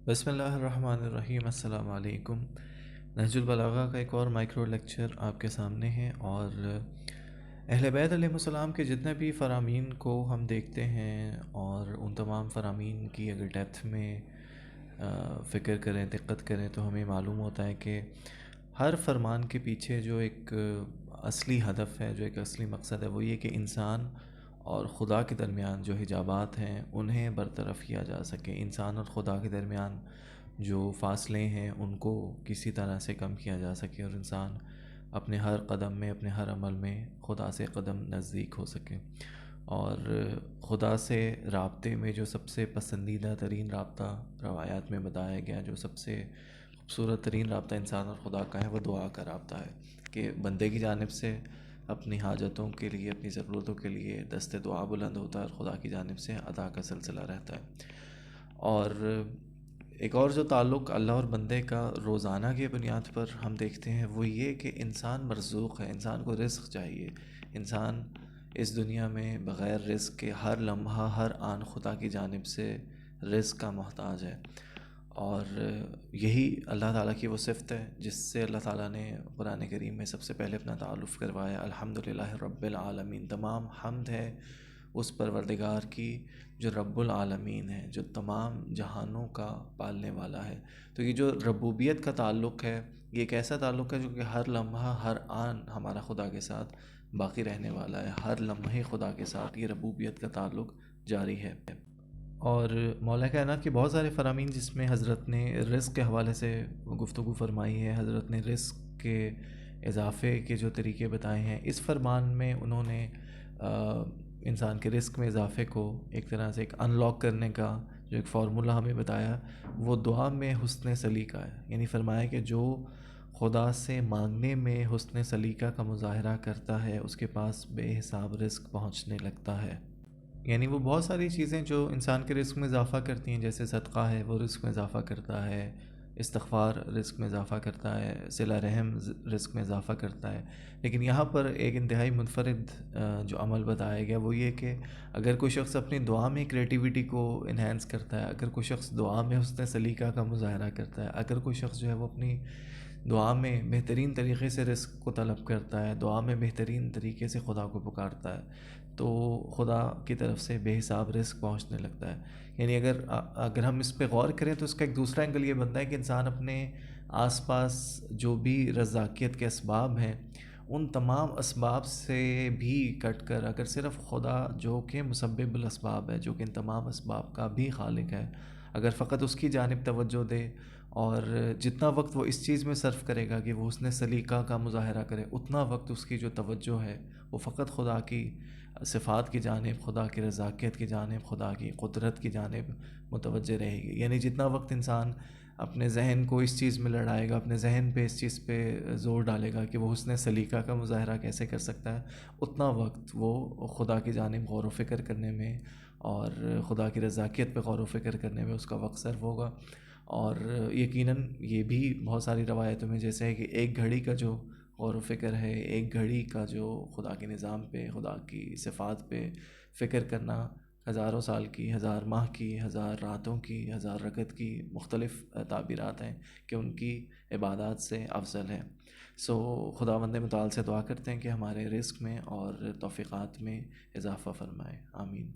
بسم اللہ الرحمن الرحیم، السلام علیکم۔ نہج البلاغہ کا ایک اور مائکرو لیکچر آپ کے سامنے ہے، اور اہل بیت علیہ السلام کے جتنے بھی فرامین کو ہم دیکھتے ہیں اور ان تمام فرامین کی اگر ڈیپتھ میں فکر کریں، دقت کریں، تو ہمیں معلوم ہوتا ہے کہ ہر فرمان کے پیچھے جو ایک اصلی ہدف ہے، جو ایک اصلی مقصد ہے، وہ یہ کہ انسان اور خدا کے درمیان جو حجابات ہیں انہیں برطرف کیا جا سکے، انسان اور خدا کے درمیان جو فاصلے ہیں ان کو کسی طرح سے کم کیا جا سکے، اور انسان اپنے ہر قدم میں، اپنے ہر عمل میں خدا سے قدم نزدیک ہو سکے۔ اور خدا سے رابطے میں جو سب سے پسندیدہ ترین رابطہ روایات میں بتایا گیا، جو سب سے خوبصورت ترین رابطہ انسان اور خدا کا ہے، وہ دعا کا رابطہ ہے کہ بندے کی جانب سے اپنی حاجتوں کے لیے، اپنی ضرورتوں کے لیے دست دعا بلند ہوتا ہے، اور خدا کی جانب سے عطا کا سلسلہ رہتا ہے۔ اور ایک اور جو تعلق اللہ اور بندے کا روزانہ کی بنیاد پر ہم دیکھتے ہیں، وہ یہ کہ انسان مرزوق ہے، انسان کو رزق چاہیے۔ انسان اس دنیا میں بغیر رزق کے ہر لمحہ، ہر آن خدا کی جانب سے رزق کا محتاج ہے، اور یہی اللہ تعالیٰ کی وہ صفت ہے جس سے اللہ تعالیٰ نے قرآن کریم میں سب سے پہلے اپنا تعارف کروایا۔ الحمدللہ رب العالمین، تمام حمد ہے اس پروردگار کی جو رب العالمین ہے، جو تمام جہانوں کا پالنے والا ہے۔ تو یہ جو ربوبیت کا تعلق ہے، یہ ایک ایسا تعلق ہے جو کہ ہر لمحہ، ہر آن ہمارا خدا کے ساتھ باقی رہنے والا ہے، ہر لمحے خدا کے ساتھ یہ ربوبیت کا تعلق جاری ہے۔ اور مولا کائنات کے بہت سارے فرامین جس میں حضرت نے رزق کے حوالے سے گفتگو فرمائی ہے، حضرت نے رزق کے اضافے کے جو طریقے بتائے ہیں، اس فرمان میں انہوں نے انسان کے رزق میں اضافے کو ایک طرح سے ایک ان لاک کرنے کا جو ایک فارمولہ ہمیں بتایا، وہ دعا میں حسن سلیقہ ہے۔ یعنی فرمایا کہ جو خدا سے مانگنے میں حسن سلیقہ کا مظاہرہ کرتا ہے، اس کے پاس بے حساب رزق پہنچنے لگتا ہے۔ یعنی وہ بہت ساری چیزیں جو انسان کے رزق میں اضافہ کرتی ہیں، جیسے صدقہ ہے وہ رزق میں اضافہ کرتا ہے، استغفار رزق میں اضافہ کرتا ہے، صلہ رحم رزق میں اضافہ کرتا ہے، لیکن یہاں پر ایک انتہائی منفرد جو عمل بتایا گیا، وہ یہ کہ اگر کوئی شخص اپنی دعا میں کریٹیوٹی کو انہینس کرتا ہے، اگر کوئی شخص دعا میں حسن سلیقہ کا مظاہرہ کرتا ہے، اگر کوئی شخص جو ہے وہ اپنی دعا میں بہترین طریقے سے رزق کو طلب کرتا ہے، دعا میں بہترین طریقے سے خدا کو پکارتا ہے، تو خدا کی طرف سے بے حساب رزق پہنچنے لگتا ہے۔ یعنی اگر ہم اس پہ غور کریں تو اس کا ایک دوسرا اینگل یہ بنتا ہے کہ انسان اپنے آس پاس جو بھی رزاقیت کے اسباب ہیں، ان تمام اسباب سے بھی کٹ کر اگر صرف خدا جو کہ مسبب الاسباب ہے، جو کہ ان تمام اسباب کا بھی خالق ہے، اگر فقط اس کی جانب توجہ دے، اور جتنا وقت وہ اس چیز میں صرف کرے گا کہ وہ حسن سلیقہ کا مظاہرہ کرے، اتنا وقت اس کی جو توجہ ہے وہ فقط خدا کی صفات کی جانب، خدا کی رضاکیت کی جانب، خدا کی قدرت کی جانب متوجہ رہے گی۔ یعنی جتنا وقت انسان اپنے ذہن کو اس چیز میں لڑائے گا، اپنے ذہن پہ اس چیز پہ زور ڈالے گا کہ وہ حسن سلیقہ کا مظاہرہ کیسے کر سکتا ہے، اتنا وقت وہ خدا کی جانب غور و فکر کرنے میں اور خدا کی رضاکیت پہ غور و فکر کرنے میں اس کا وقت صرف ہوگا۔ اور یقیناً یہ بھی بہت ساری روایتوں میں جیسے ہے کہ ایک گھڑی کا جو غور و فکر ہے، ایک گھڑی کا جو خدا کے نظام پہ، خدا کی صفات پہ فکر کرنا، ہزاروں سال کی، ہزار ماہ کی، ہزار راتوں کی، ہزار رکعت کی مختلف تعبیرات ہیں کہ ان کی عبادات سے افضل ہے۔ خداوند متعال سے دعا کرتے ہیں کہ ہمارے رزق میں اور توفیقات میں اضافہ فرمائے، آمین۔